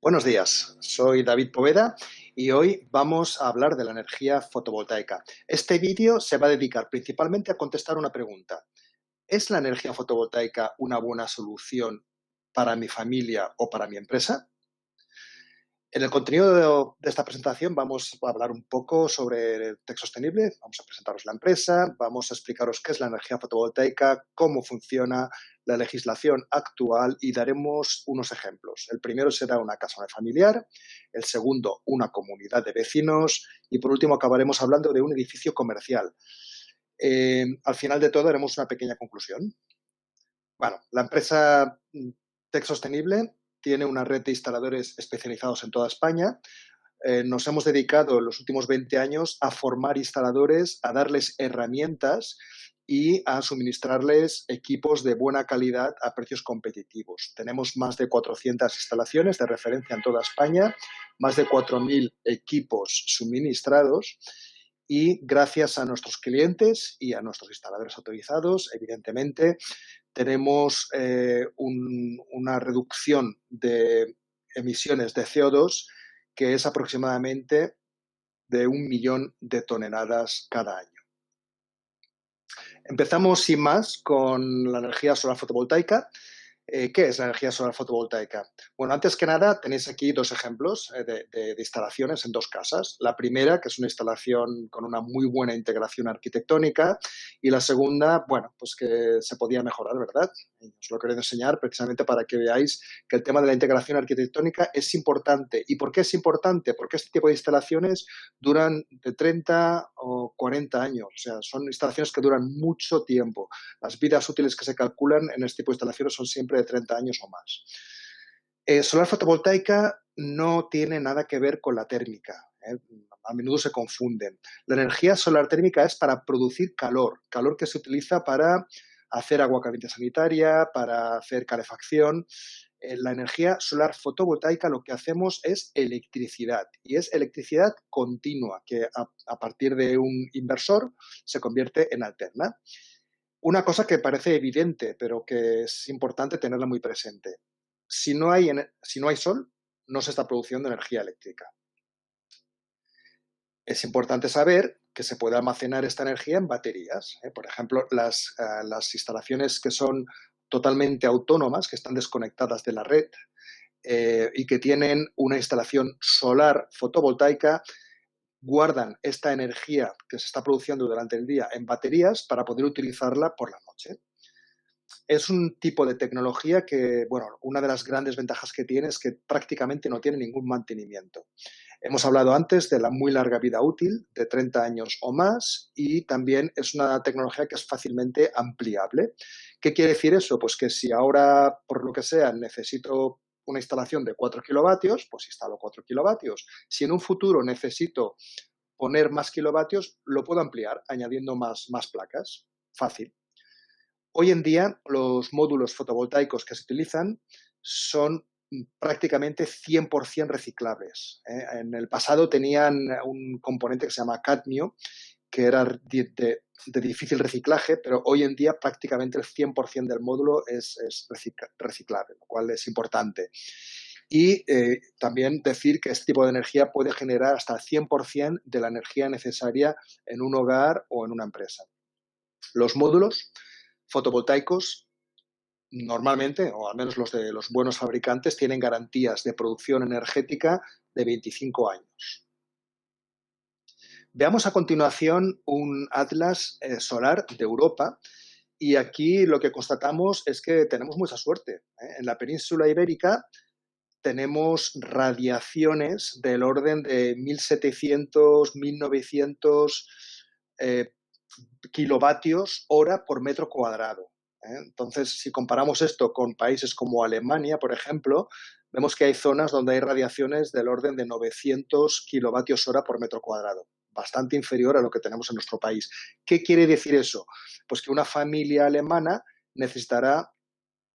Buenos días, soy David Poveda y hoy vamos a hablar de la energía fotovoltaica. Este vídeo se va a dedicar principalmente a contestar una pregunta. ¿Es la energía fotovoltaica una buena solución para mi familia o para mi empresa? En el contenido de esta presentación vamos a hablar un poco sobre Tech Sostenible, vamos a presentaros la empresa, vamos a explicaros qué es la energía fotovoltaica, cómo funciona la legislación actual y daremos unos ejemplos. El primero será una casa familiar, el segundo una comunidad de vecinos y por último acabaremos hablando de un edificio comercial. Al final de todo haremos una pequeña conclusión. Bueno, la empresa Tech Sostenible tiene una red de instaladores especializados en toda España. Nos hemos dedicado en los últimos 20 años a formar instaladores, a darles herramientas y a suministrarles equipos de buena calidad a precios competitivos. Tenemos más de 400 instalaciones de referencia en toda España, más de 4.000 equipos suministrados y gracias a nuestros clientes y a nuestros instaladores autorizados, evidentemente, tenemos una reducción de emisiones de CO2 que es aproximadamente de 1 millón de toneladas cada año. Empezamos sin más con la energía solar fotovoltaica. ¿Qué es la energía solar fotovoltaica? Bueno, antes que nada tenéis aquí dos ejemplos de instalaciones en dos casas. La primera, que es una instalación con una muy buena integración arquitectónica, y la segunda, bueno, pues que se podía mejorar, ¿verdad? Y os lo quería enseñar precisamente para que veáis que el tema de la integración arquitectónica es importante. ¿Y por qué es importante? Porque este tipo de instalaciones duran de 30 o 40 años. O sea, son instalaciones que duran mucho tiempo. Las vidas útiles que se calculan en este tipo de instalaciones son siempre de 30 años o más. Solar fotovoltaica no tiene nada que ver con la térmica. A menudo se confunden. La energía solar térmica es para producir calor, calor que se utiliza para hacer agua caliente sanitaria, para hacer calefacción. La energía solar fotovoltaica lo que hacemos es electricidad y es electricidad continua que a partir de un inversor se convierte en alterna. Una cosa que parece evidente, pero que es importante tenerla muy presente. Si no hay sol, no se está produciendo energía eléctrica. Es importante saber que se puede almacenar esta energía en baterías. Por ejemplo, las instalaciones que son totalmente autónomas, que están desconectadas de la red y que tienen una instalación solar fotovoltaica, guardan esta energía que se está produciendo durante el día en baterías para poder utilizarla por la noche. Es un tipo de tecnología que, bueno, una de las grandes ventajas que tiene es que prácticamente no tiene ningún mantenimiento. Hemos hablado antes de la muy larga vida útil, de 30 años o más, y también es una tecnología que es fácilmente ampliable. ¿Qué quiere decir eso? Pues que si ahora, por lo que sea, necesito una instalación de 4 kilovatios, pues instalo 4 kilovatios. Si en un futuro necesito poner más kilovatios, lo puedo ampliar añadiendo más placas. Fácil. Hoy en día, los módulos fotovoltaicos que se utilizan son prácticamente 100% reciclables. En el pasado tenían un componente que se llama cadmio, que era de difícil reciclaje, pero hoy en día prácticamente el 100% del módulo es reciclable, lo cual es importante. Y también decir que este tipo de energía puede generar hasta el 100% de la energía necesaria en un hogar o en una empresa. Los módulos fotovoltaicos normalmente, o al menos los de los buenos fabricantes, tienen garantías de producción energética de 25 años. Veamos a continuación un atlas solar de Europa y aquí lo que constatamos es que tenemos mucha suerte. En la península ibérica tenemos radiaciones del orden de 1.700, 1.900 kilovatios hora por metro cuadrado. Entonces, si comparamos esto con países como Alemania, por ejemplo, vemos que hay zonas donde hay radiaciones del orden de 900 kilovatios hora por metro cuadrado, bastante inferior a lo que tenemos en nuestro país. ¿Qué quiere decir eso? Pues que una familia alemana necesitará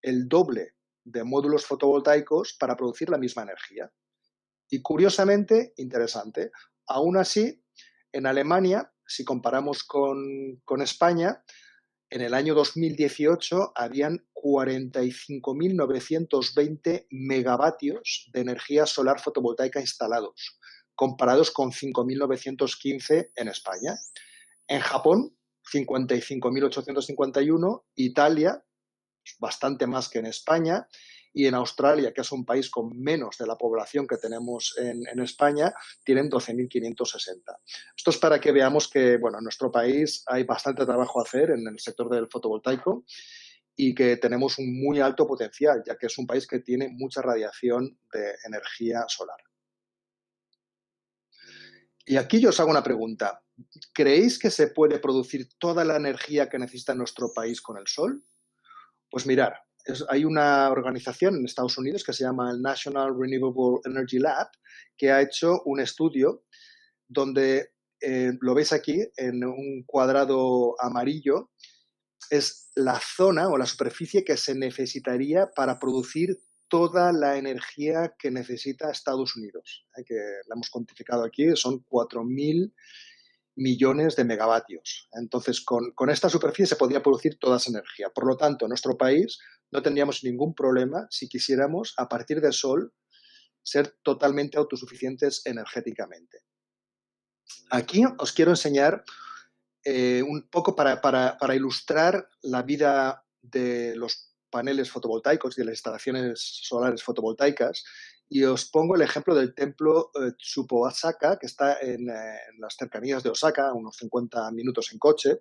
el doble de módulos fotovoltaicos para producir la misma energía. Y curiosamente, interesante, aún así, en Alemania, si comparamos con España, En el año 2018 habían 45.920 megavatios de energía solar fotovoltaica instalados, comparados con 5.915 en España. En Japón, 55.851, Italia, bastante más que en España, y en Australia, que es un país con menos de la población que tenemos en España, tienen 12.560. Esto es para que veamos que, bueno, en nuestro país hay bastante trabajo a hacer en el sector del fotovoltaico y que tenemos un muy alto potencial, ya que es un país que tiene mucha radiación de energía solar. Y aquí yo os hago una pregunta. ¿Creéis que se puede producir toda la energía que necesita nuestro país con el sol? Pues mirar, hay una organización en Estados Unidos que se llama el National Renewable Energy Lab, que ha hecho un estudio donde, lo veis aquí en un cuadrado amarillo, es la zona o la superficie que se necesitaría para producir toda la energía que necesita Estados Unidos, que la hemos cuantificado aquí, son 4.000 millones de megavatios. Entonces, con esta superficie se podría producir toda esa energía. Por lo tanto, en nuestro país no tendríamos ningún problema si quisiéramos, a partir del sol, ser totalmente autosuficientes energéticamente. Aquí os quiero enseñar un poco para ilustrar la vida de los paneles fotovoltaicos y de las instalaciones solares fotovoltaicas, y os pongo el ejemplo del templo Tsupo Asaka, que está en las cercanías de Osaka, a unos 50 minutos en coche,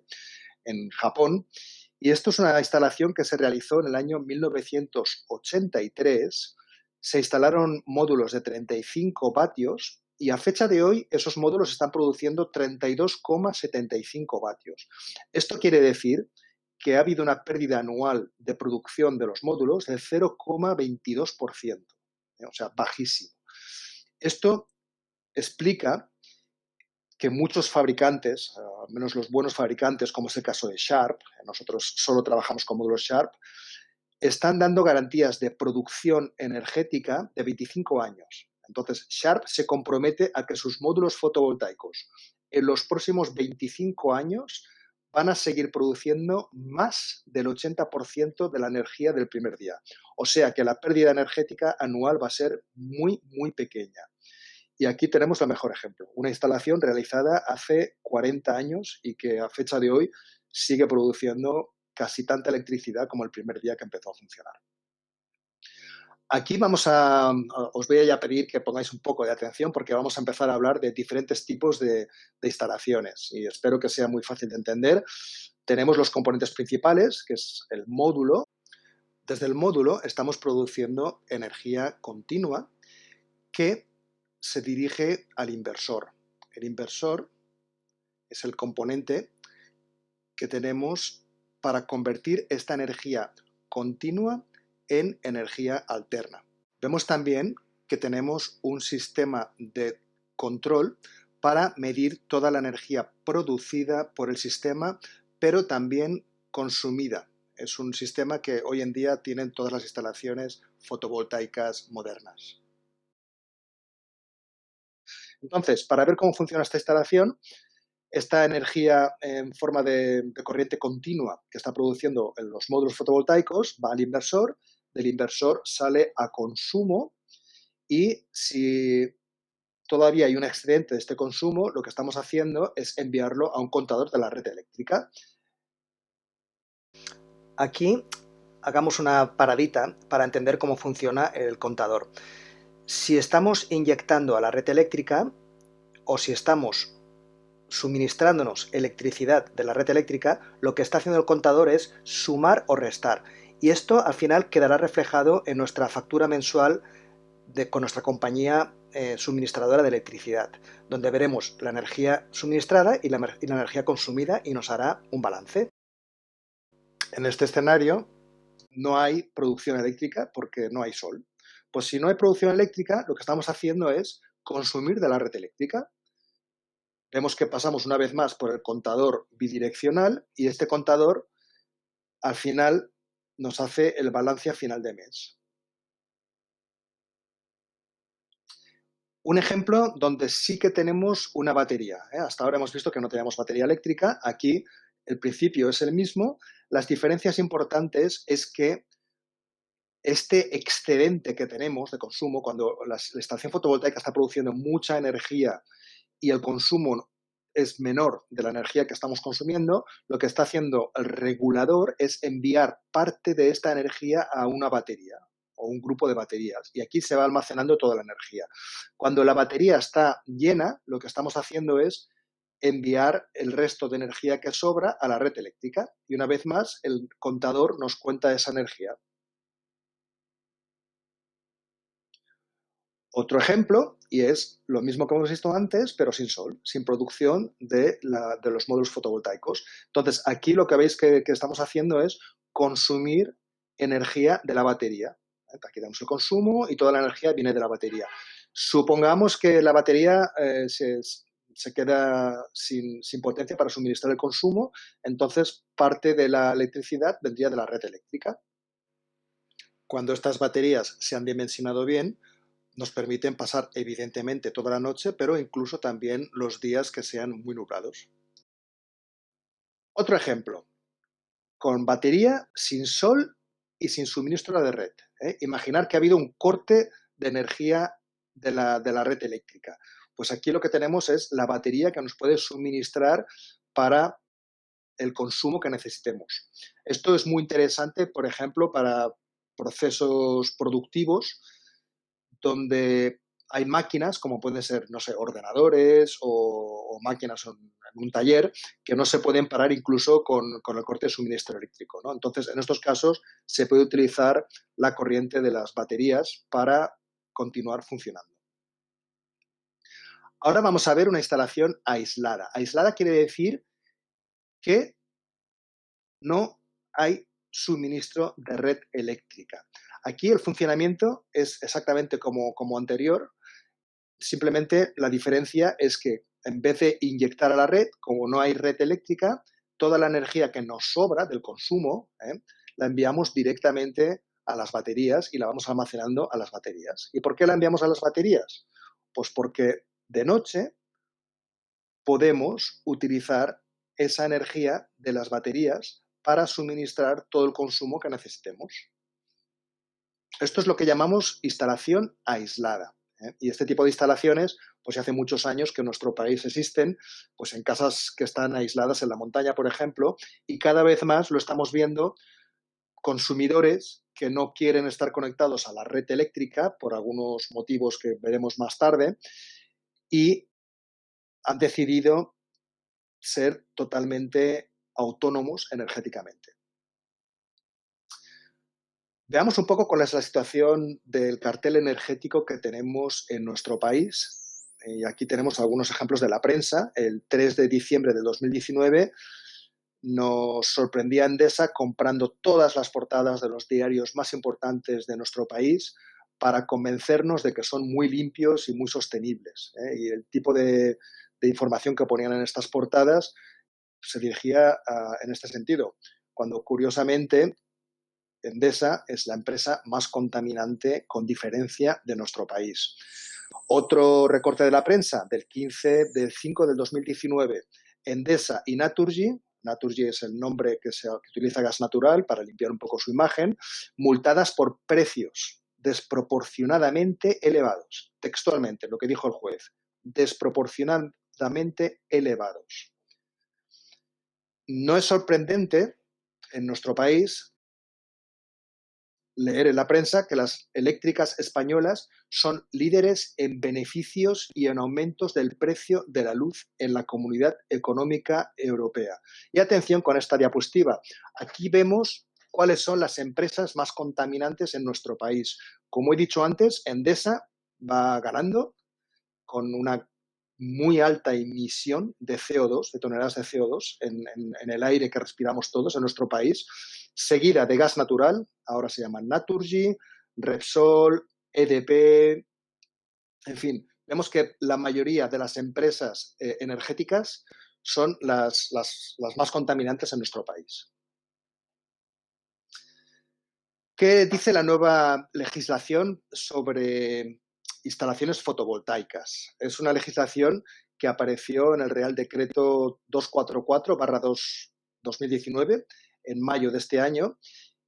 en Japón. Y esto es una instalación que se realizó en el año 1983. Se instalaron módulos de 35 vatios y a fecha de hoy esos módulos están produciendo 32,75 vatios. Esto quiere decir que ha habido una pérdida anual de producción de los módulos del 0,22%, o sea, bajísimo. Esto explica que muchos fabricantes, al menos los buenos fabricantes, como es el caso de Sharp, nosotros solo trabajamos con módulos Sharp, están dando garantías de producción energética de 25 años. Entonces, Sharp se compromete a que sus módulos fotovoltaicos en los próximos 25 años van a seguir produciendo más del 80% de la energía del primer día. O sea que la pérdida energética anual va a ser muy, muy pequeña. Y aquí tenemos el mejor ejemplo, una instalación realizada hace 40 años y que a fecha de hoy sigue produciendo casi tanta electricidad como el primer día que empezó a funcionar. Aquí os voy a pedir que pongáis un poco de atención porque vamos a empezar a hablar de diferentes tipos de instalaciones y espero que sea muy fácil de entender. Tenemos los componentes principales, que es el módulo. Desde el módulo estamos produciendo energía continua que se dirige al inversor. El inversor es el componente que tenemos para convertir esta energía continua en energía alterna. Vemos también que tenemos un sistema de control para medir toda la energía producida por el sistema, pero también consumida. Es un sistema que hoy en día tienen todas las instalaciones fotovoltaicas modernas. Entonces, para ver cómo funciona esta instalación, esta energía en forma de corriente continua que está produciendo en los módulos fotovoltaicos va al inversor, del inversor sale a consumo y si todavía hay un excedente de este consumo, lo que estamos haciendo es enviarlo a un contador de la red eléctrica. Aquí hagamos una paradita para entender cómo funciona el contador. Si estamos inyectando a la red eléctrica o si estamos suministrándonos electricidad de la red eléctrica, lo que está haciendo el contador es sumar o restar. Y esto al final quedará reflejado en nuestra factura mensual con nuestra compañía suministradora de electricidad, donde veremos la energía suministrada y la energía consumida y nos hará un balance. En este escenario no hay producción eléctrica porque no hay sol. Pues si no hay producción eléctrica, lo que estamos haciendo es consumir de la red eléctrica. Vemos que pasamos una vez más por el contador bidireccional y este contador al final nos hace el balance a final de mes. Un ejemplo donde sí que tenemos una batería. Hasta ahora hemos visto que no teníamos batería eléctrica. Aquí el principio es el mismo. Las diferencias importantes es que este excedente que tenemos de consumo, cuando la instalación fotovoltaica está produciendo mucha energía y el consumo es menor de la energía que estamos consumiendo, lo que está haciendo el regulador es enviar parte de esta energía a una batería o un grupo de baterías, y aquí se va almacenando toda la energía. Cuando la batería está llena, lo que estamos haciendo es enviar el resto de energía que sobra a la red eléctrica, y una vez más el contador nos cuenta esa energía. Otro ejemplo, y es lo mismo que hemos visto antes, pero sin sol, sin producción de los módulos fotovoltaicos. Entonces, aquí lo que veis que estamos haciendo es consumir energía de la batería. Aquí damos el consumo y toda la energía viene de la batería. Supongamos que la batería se queda sin potencia para suministrar el consumo, entonces parte de la electricidad vendría de la red eléctrica. Cuando estas baterías se han dimensionado bien, nos permiten pasar evidentemente toda la noche, pero incluso también los días que sean muy nublados. Otro ejemplo, con batería, sin sol y sin suministro de red. Imaginar que ha habido un corte de energía de la red eléctrica. Pues aquí lo que tenemos es la batería que nos puede suministrar para el consumo que necesitemos. Esto es muy interesante, por ejemplo, para procesos productivos donde hay máquinas, como pueden ser, no sé, ordenadores o máquinas en un taller, que no se pueden parar incluso con el corte de suministro eléctrico, ¿no? Entonces, en estos casos, se puede utilizar la corriente de las baterías para continuar funcionando. Ahora vamos a ver una instalación aislada. Aislada quiere decir que no hay suministro de red eléctrica. Aquí el funcionamiento es exactamente como anterior, simplemente la diferencia es que en vez de inyectar a la red, como no hay red eléctrica, toda la energía que nos sobra del consumo, la enviamos directamente a las baterías y la vamos almacenando a las baterías. ¿Y por qué la enviamos a las baterías? Pues porque de noche podemos utilizar esa energía de las baterías para suministrar todo el consumo que necesitemos. Esto es lo que llamamos instalación aislada. Y este tipo de instalaciones, pues hace muchos años que en nuestro país existen, pues en casas que están aisladas en la montaña, por ejemplo, y cada vez más lo estamos viendo consumidores que no quieren estar conectados a la red eléctrica por algunos motivos que veremos más tarde y han decidido ser totalmente autónomos energéticamente. Veamos un poco cuál es la situación del cartel energético que tenemos en nuestro país. Y aquí tenemos algunos ejemplos de la prensa. El 3 de diciembre de 2019 nos sorprendía Endesa comprando todas las portadas de los diarios más importantes de nuestro país para convencernos de que son muy limpios y muy sostenibles. Y el tipo de información que ponían en estas portadas se dirigía en este sentido, cuando curiosamente Endesa es la empresa más contaminante con diferencia de nuestro país. Otro recorte de la prensa del 15 del 5 del 2019, Endesa y Naturgy, Naturgy es el nombre que utiliza gas natural para limpiar un poco su imagen, multadas por precios desproporcionadamente elevados. Textualmente, lo que dijo el juez, desproporcionadamente elevados. No es sorprendente en nuestro país leer en la prensa que las eléctricas españolas son líderes en beneficios y en aumentos del precio de la luz en la Comunidad Económica Europea. Y atención con esta diapositiva. Aquí vemos cuáles son las empresas más contaminantes en nuestro país. Como he dicho antes, Endesa va ganando con una muy alta emisión de CO2, de toneladas de CO2 en el aire que respiramos todos en nuestro país, seguida de gas natural, ahora se llaman Naturgy, Repsol, EDP, en fin, vemos que la mayoría de las empresas energéticas son las más contaminantes en nuestro país. ¿Qué dice la nueva legislación sobre instalaciones fotovoltaicas? Es una legislación que apareció en el Real Decreto 244/2020 2019, en mayo de este año,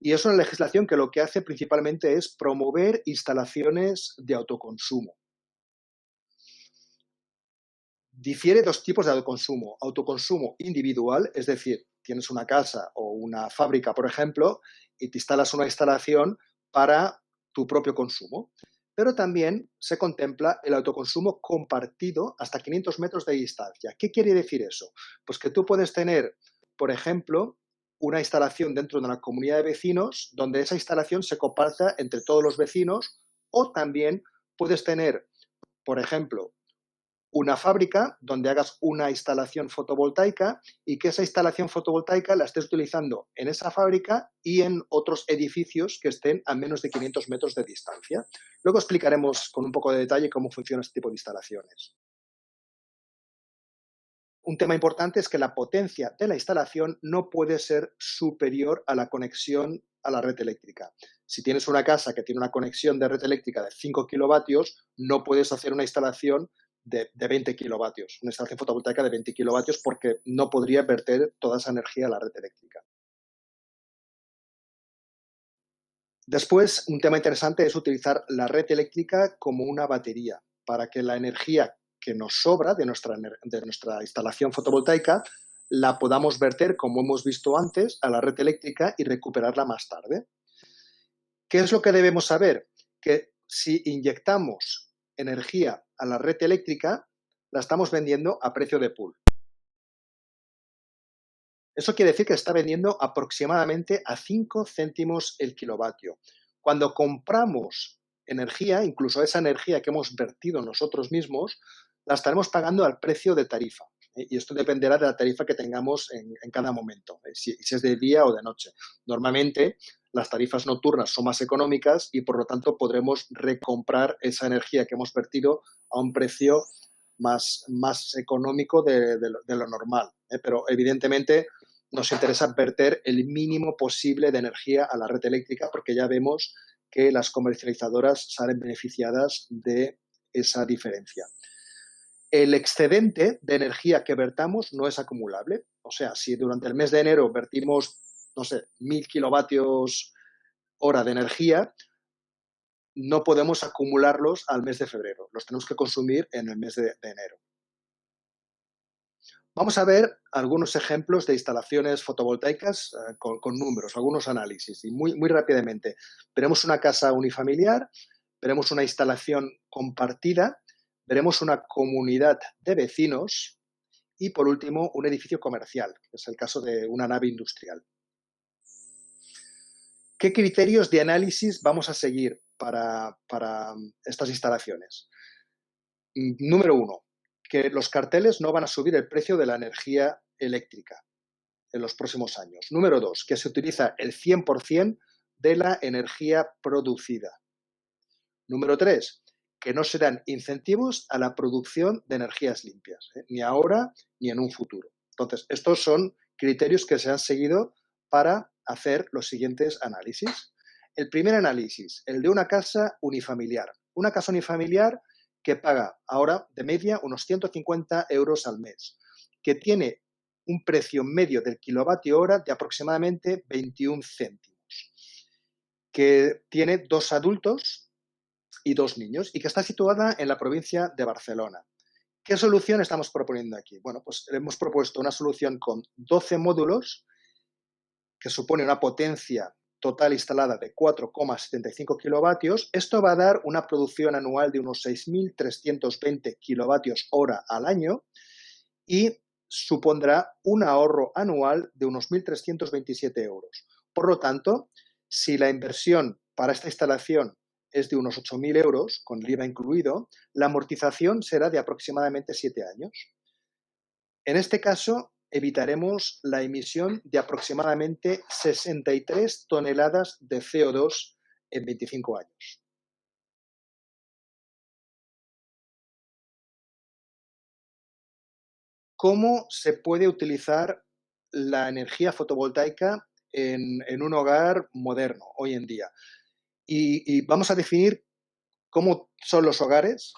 y es una legislación que lo que hace principalmente es promover instalaciones de autoconsumo. Difiere dos tipos de autoconsumo. Autoconsumo individual, es decir, tienes una casa o una fábrica, por ejemplo, y te instalas una instalación para tu propio consumo. Pero también se contempla el autoconsumo compartido hasta 500 metros de distancia. ¿Qué quiere decir eso? Pues que tú puedes tener, por ejemplo, una instalación dentro de una comunidad de vecinos donde esa instalación se comparta entre todos los vecinos, o también puedes tener, por ejemplo, una fábrica donde hagas una instalación fotovoltaica y que esa instalación fotovoltaica la estés utilizando en esa fábrica y en otros edificios que estén a menos de 500 metros de distancia. Luego explicaremos con un poco de detalle cómo funciona este tipo de instalaciones. Un tema importante es que la potencia de la instalación no puede ser superior a la conexión a la red eléctrica. Si tienes una casa que tiene una conexión de red eléctrica de 5 kilovatios, no puedes hacer una instalación de 20 kilovatios, una instalación fotovoltaica de 20 kilovatios, porque no podría verter toda esa energía a la red eléctrica. Después, un tema interesante es utilizar la red eléctrica como una batería para que la energía que nos sobra de nuestra instalación fotovoltaica la podamos verter, como hemos visto antes, a la red eléctrica y recuperarla más tarde. ¿Qué es lo que debemos saber? Que si inyectamos energía a la red eléctrica, la estamos vendiendo a precio de pool. Eso quiere decir que está vendiendo aproximadamente a 5 céntimos el kilovatio. Cuando compramos energía, incluso esa energía que hemos vertido nosotros mismos, la estaremos pagando al precio de tarifa. Y esto dependerá de la tarifa que tengamos en cada momento, si es de día o de noche. Normalmente, las tarifas nocturnas son más económicas y, por lo tanto, podremos recomprar esa energía que hemos vertido a un precio más económico de lo normal. Pero, evidentemente, nos interesa verter el mínimo posible de energía a la red eléctrica, porque ya vemos que las comercializadoras salen beneficiadas de esa diferencia. El excedente de energía que vertamos no es acumulable. O sea, si durante el mes de enero vertimos, no sé, 1000 kilovatios hora de energía, no podemos acumularlos al mes de febrero. Los tenemos que consumir en el mes de enero. Vamos a ver algunos ejemplos de instalaciones fotovoltaicas con números, algunos análisis, y muy rápidamente. Veremos una casa unifamiliar, veremos una instalación compartida, veremos una comunidad de vecinos y, por último, un edificio comercial, que es el caso de una nave industrial. ¿Qué criterios de análisis vamos a seguir para estas instalaciones? Número 1, que los carteles no van a subir el precio de la energía eléctrica en los próximos años. Número 2, que se utiliza el 100% de la energía producida. Número 3, que no serán incentivos a la producción de energías limpias, ni ahora ni en un futuro. Entonces, estos son criterios que se han seguido para hacer los siguientes análisis. El primer análisis, el de una casa unifamiliar. Una casa unifamiliar que paga ahora de media unos 150 euros al mes, que tiene un precio medio del kilovatio hora de aproximadamente 21 céntimos, que tiene 2 adultos y 2 niños y que está situada en la provincia de Barcelona. ¿Qué solución estamos proponiendo aquí? Bueno, pues hemos propuesto una solución con 12 módulos que supone una potencia total instalada de 4,75 kilovatios. Esto va a dar una producción anual de unos 6.320 kilovatios hora al año y supondrá un ahorro anual de unos 1.327 euros. Por lo tanto, si la inversión para esta instalación es de unos 8.000 euros, con el IVA incluido, la amortización será de aproximadamente 7 años. En este caso, evitaremos la emisión de aproximadamente 63 toneladas de CO2 en 25 años. ¿Cómo se puede utilizar la energía fotovoltaica en un hogar moderno hoy en día? Y vamos a definir cómo son los hogares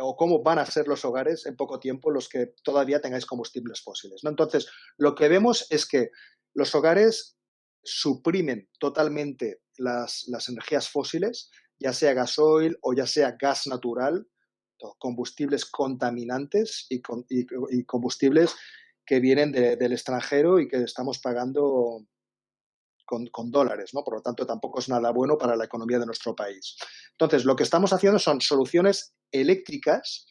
o cómo van a ser los hogares en poco tiempo los que todavía tengáis combustibles fósiles, ¿no? Entonces, lo que vemos es que los hogares suprimen totalmente las energías fósiles, ya sea gasoil o ya sea gas natural, combustibles contaminantes y combustibles que vienen del extranjero y que estamos pagando con dólares, ¿no? Por lo tanto, tampoco es nada bueno para la economía de nuestro país. Entonces, lo que estamos haciendo son soluciones eléctricas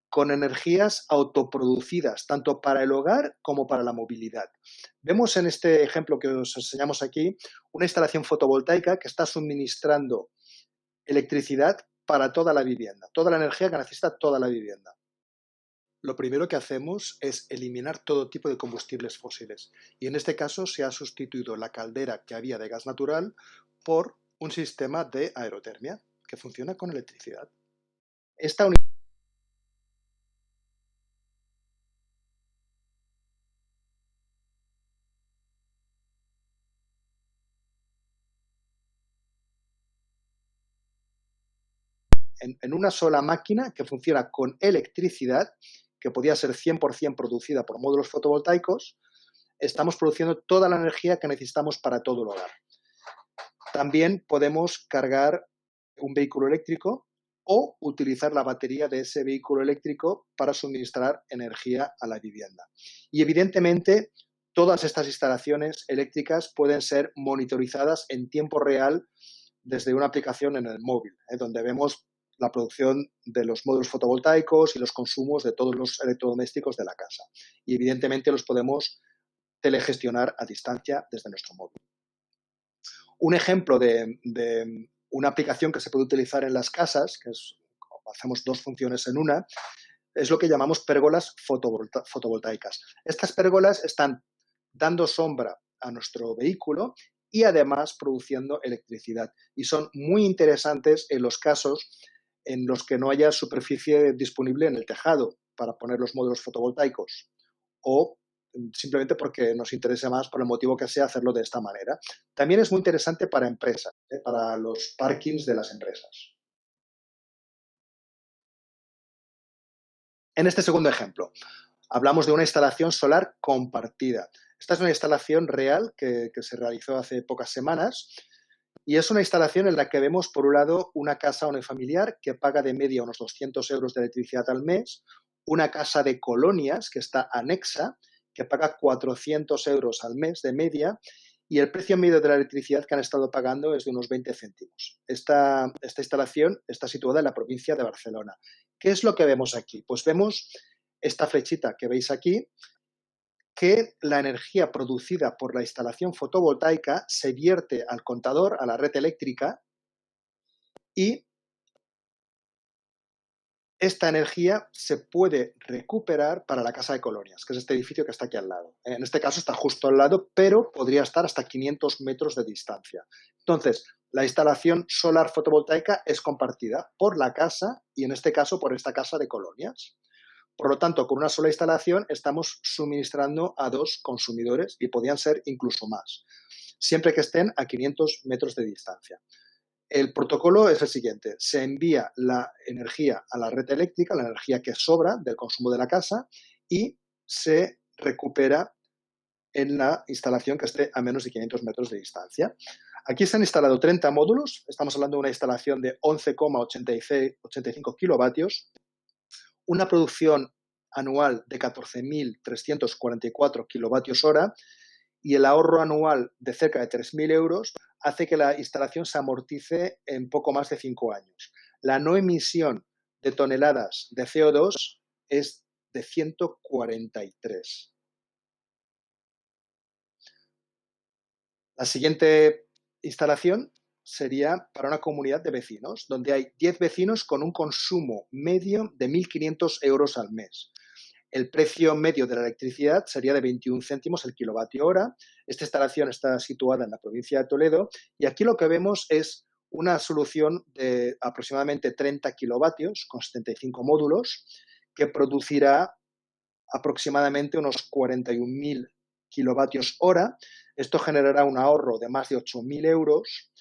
con energías autoproducidas, tanto para el hogar como para la movilidad. Vemos en este ejemplo que os enseñamos aquí una instalación fotovoltaica que está suministrando electricidad para toda la vivienda, toda la energía que necesita toda la vivienda. Lo primero que hacemos es eliminar todo tipo de combustibles fósiles y en este caso se ha sustituido la caldera que había de gas natural por un sistema de aerotermia que funciona con electricidad. Esta unidad en una sola máquina que funciona con electricidad, que podía ser 100% producida por módulos fotovoltaicos, estamos produciendo toda la energía que necesitamos para todo el hogar. También podemos cargar un vehículo eléctrico o utilizar la batería de ese vehículo eléctrico para suministrar energía a la vivienda. Y evidentemente, todas estas instalaciones eléctricas pueden ser monitorizadas en tiempo real desde una aplicación en el móvil, donde vemos la producción de los módulos fotovoltaicos y los consumos de todos los electrodomésticos de la casa. Y evidentemente los podemos telegestionar a distancia desde nuestro móvil. Un ejemplo de una aplicación que se puede utilizar en las casas, que es, hacemos dos funciones en una, es lo que llamamos pérgolas fotovoltaicas. Estas pérgolas están dando sombra a nuestro vehículo y además produciendo electricidad. Y son muy interesantes en los casos en los que no haya superficie disponible en el tejado para poner los módulos fotovoltaicos o simplemente porque nos interesa más, por el motivo que sea, hacerlo de esta manera. También es muy interesante para empresas, para los parkings de las empresas. En este segundo ejemplo, hablamos de una instalación solar compartida. Esta es una instalación real que se realizó hace pocas semanas y es una instalación en la que vemos, por un lado, una casa unifamiliar que paga de media unos 200 euros de electricidad al mes, una casa de colonias que está anexa, que paga 400 euros al mes de media, y el precio medio de la electricidad que han estado pagando es de unos 20 céntimos. Esta instalación está situada en la provincia de Barcelona. ¿Qué es lo que vemos aquí? Pues vemos esta flechita que veis aquí, que la energía producida por la instalación fotovoltaica se vierte al contador, a la red eléctrica, y esta energía se puede recuperar para la casa de colonias, que es este edificio que está aquí al lado. En este caso está justo al lado, pero podría estar hasta 500 metros de distancia. Entonces, la instalación solar fotovoltaica es compartida por la casa y en este caso por esta casa de colonias. Por lo tanto, con una sola instalación estamos suministrando a dos consumidores y podrían ser incluso más, siempre que estén a 500 metros de distancia. El protocolo es el siguiente: se envía la energía a la red eléctrica, la energía que sobra del consumo de la casa, y se recupera en la instalación que esté a menos de 500 metros de distancia. Aquí se han instalado 30 módulos, estamos hablando de una instalación de 11,85 kilovatios, una producción anual de 14.344 kilovatios hora y el ahorro anual de cerca de 3.000 euros hace que la instalación se amortice en poco más de 5 años. La no emisión de toneladas de CO2 es de 143. La siguiente instalación sería para una comunidad de vecinos, donde hay 10 vecinos con un consumo medio de 1.500 euros al mes. El precio medio de la electricidad sería de 21 céntimos el kilovatio hora. Esta instalación está situada en la provincia de Toledo y aquí lo que vemos es una solución de aproximadamente 30 kilovatios con 75 módulos que producirá aproximadamente unos 41.000 kilovatios hora. Esto generará un ahorro de más de 8.000 euros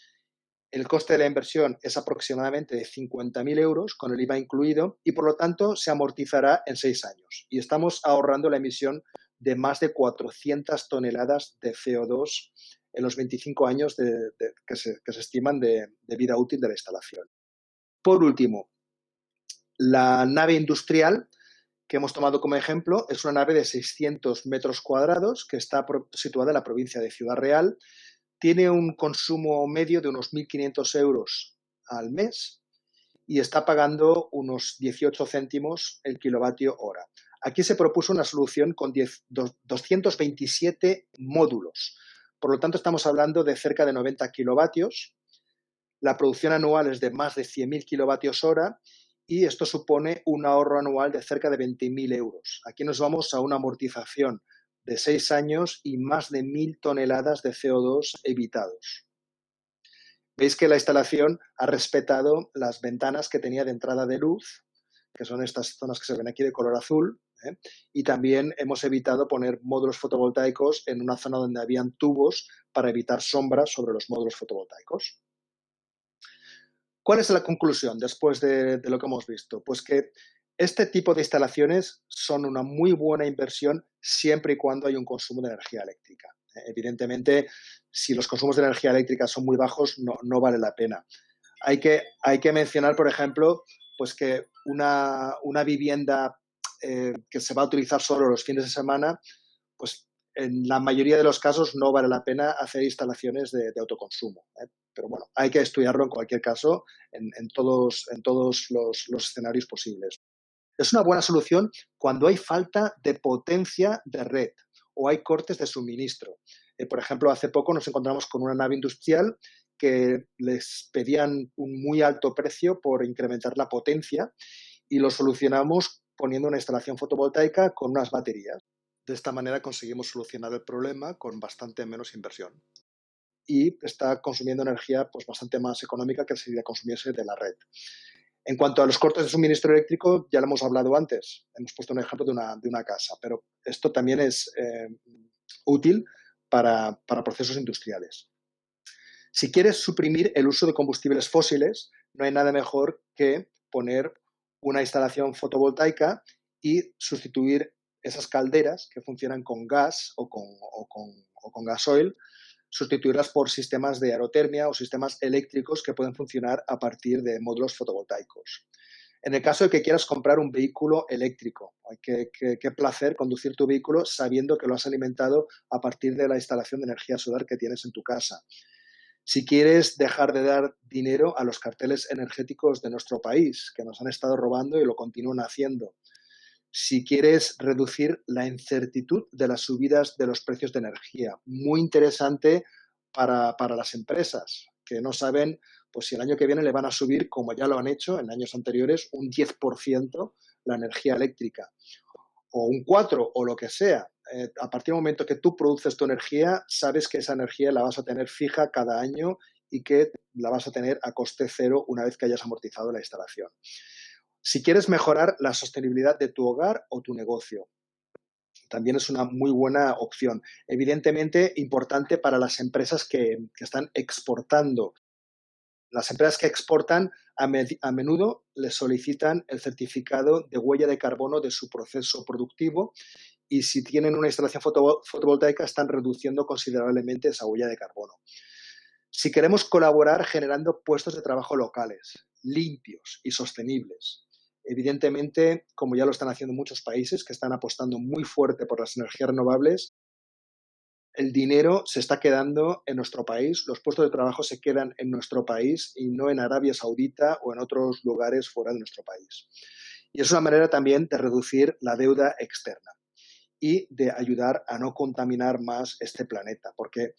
El coste de la inversión es aproximadamente de 50.000 euros con el IVA incluido y por lo tanto se amortizará en 6 años. Y estamos ahorrando la emisión de más de 400 toneladas de CO2 en los 25 años que se estiman de vida útil de la instalación. Por último, la nave industrial que hemos tomado como ejemplo es una nave de 600 metros cuadrados que está situada en la provincia de Ciudad Real. Tiene un consumo medio de unos 1.500 euros al mes y está pagando unos 18 céntimos el kilovatio hora. Aquí se propuso una solución con 227 módulos. Por lo tanto, estamos hablando de cerca de 90 kilovatios. La producción anual es de más de 100.000 kilovatios hora y esto supone un ahorro anual de cerca de 20.000 euros. Aquí nos vamos a una amortización de 6 años y más de 1.000 toneladas de CO2 evitados. Veis que la instalación ha respetado las ventanas que tenía de entrada de luz, que son estas zonas que se ven aquí de color azul, y también hemos evitado poner módulos fotovoltaicos en una zona donde habían tubos para evitar sombras sobre los módulos fotovoltaicos. ¿Cuál es la conclusión después de lo que hemos visto? Pues que este tipo de instalaciones son una muy buena inversión siempre y cuando hay un consumo de energía eléctrica. Evidentemente, si los consumos de energía eléctrica son muy bajos, no vale la pena. Hay que mencionar, por ejemplo, pues que una vivienda que se va a utilizar solo los fines de semana, pues en la mayoría de los casos no vale la pena hacer instalaciones de autoconsumo. Pero bueno, hay que estudiarlo en cualquier caso en todos los escenarios posibles. Es una buena solución cuando hay falta de potencia de red o hay cortes de suministro. Por ejemplo, hace poco nos encontramos con una nave industrial que les pedían un muy alto precio por incrementar la potencia y lo solucionamos poniendo una instalación fotovoltaica con unas baterías. De esta manera conseguimos solucionar el problema con bastante menos inversión y está consumiendo energía pues, bastante más económica que si la consumiese de la red. En cuanto a los cortes de suministro eléctrico, ya lo hemos hablado antes. Hemos puesto un ejemplo de una casa, pero esto también es útil para procesos industriales. Si quieres suprimir el uso de combustibles fósiles, no hay nada mejor que poner una instalación fotovoltaica y sustituir esas calderas que funcionan con gas o con gasoil, sustituirlas por sistemas de aerotermia o sistemas eléctricos que pueden funcionar a partir de módulos fotovoltaicos. En el caso de que quieras comprar un vehículo eléctrico, qué placer conducir tu vehículo sabiendo que lo has alimentado a partir de la instalación de energía solar que tienes en tu casa. Si quieres dejar de dar dinero a los carteles energéticos de nuestro país, que nos han estado robando y lo continúan haciendo. Si quieres reducir la incertidumbre de las subidas de los precios de energía. Muy interesante para las empresas, que no saben pues, si el año que viene le van a subir, como ya lo han hecho en años anteriores, un 10% la energía eléctrica. O un 4% o lo que sea. A partir del momento que tú produces tu energía, sabes que esa energía la vas a tener fija cada año y que la vas a tener a coste cero una vez que hayas amortizado la instalación. Si quieres mejorar la sostenibilidad de tu hogar o tu negocio, también es una muy buena opción. Evidentemente, importante para las empresas que están exportando. Las empresas que exportan a menudo les solicitan el certificado de huella de carbono de su proceso productivo y si tienen una instalación fotovoltaica están reduciendo considerablemente esa huella de carbono. Si queremos colaborar generando puestos de trabajo locales, limpios y sostenibles, evidentemente, como ya lo están haciendo muchos países que están apostando muy fuerte por las energías renovables, el dinero se está quedando en nuestro país, los puestos de trabajo se quedan en nuestro país y no en Arabia Saudita o en otros lugares fuera de nuestro país. Y es una manera también de reducir la deuda externa y de ayudar a no contaminar más este planeta, porque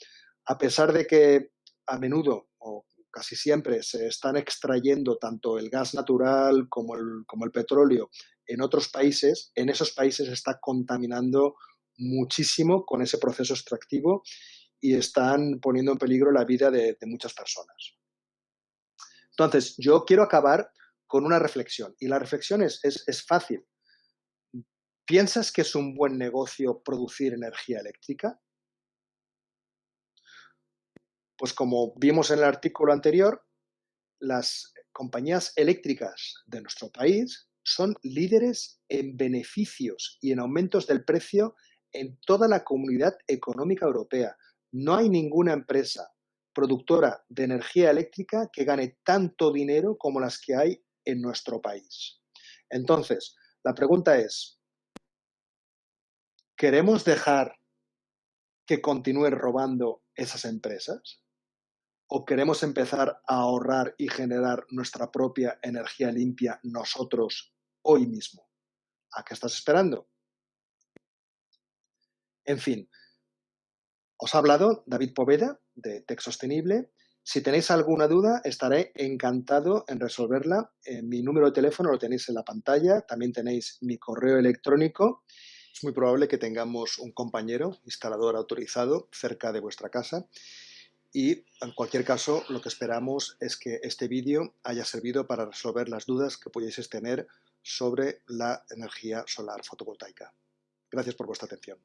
a pesar de que a menudo o casi siempre se están extrayendo tanto el gas natural como el petróleo en otros países, en esos países se está contaminando muchísimo con ese proceso extractivo y están poniendo en peligro la vida de muchas personas. Entonces, yo quiero acabar con una reflexión y la reflexión es fácil. ¿Piensas que es un buen negocio producir energía eléctrica? Pues como vimos en el artículo anterior, las compañías eléctricas de nuestro país son líderes en beneficios y en aumentos del precio en toda la Comunidad Económica Europea. No hay ninguna empresa productora de energía eléctrica que gane tanto dinero como las que hay en nuestro país. Entonces, la pregunta es, ¿queremos dejar que continúen robando esas empresas? ¿O queremos empezar a ahorrar y generar nuestra propia energía limpia nosotros hoy mismo? ¿A qué estás esperando? En fin, os ha hablado David Poveda de Tech Sostenible. Si tenéis alguna duda, estaré encantado en resolverla. Mi número de teléfono lo tenéis en la pantalla. También tenéis mi correo electrónico. Es muy probable que tengamos un compañero instalador autorizado cerca de vuestra casa. Y en cualquier caso, lo que esperamos es que este vídeo haya servido para resolver las dudas que pudieseis tener sobre la energía solar fotovoltaica. Gracias por vuestra atención.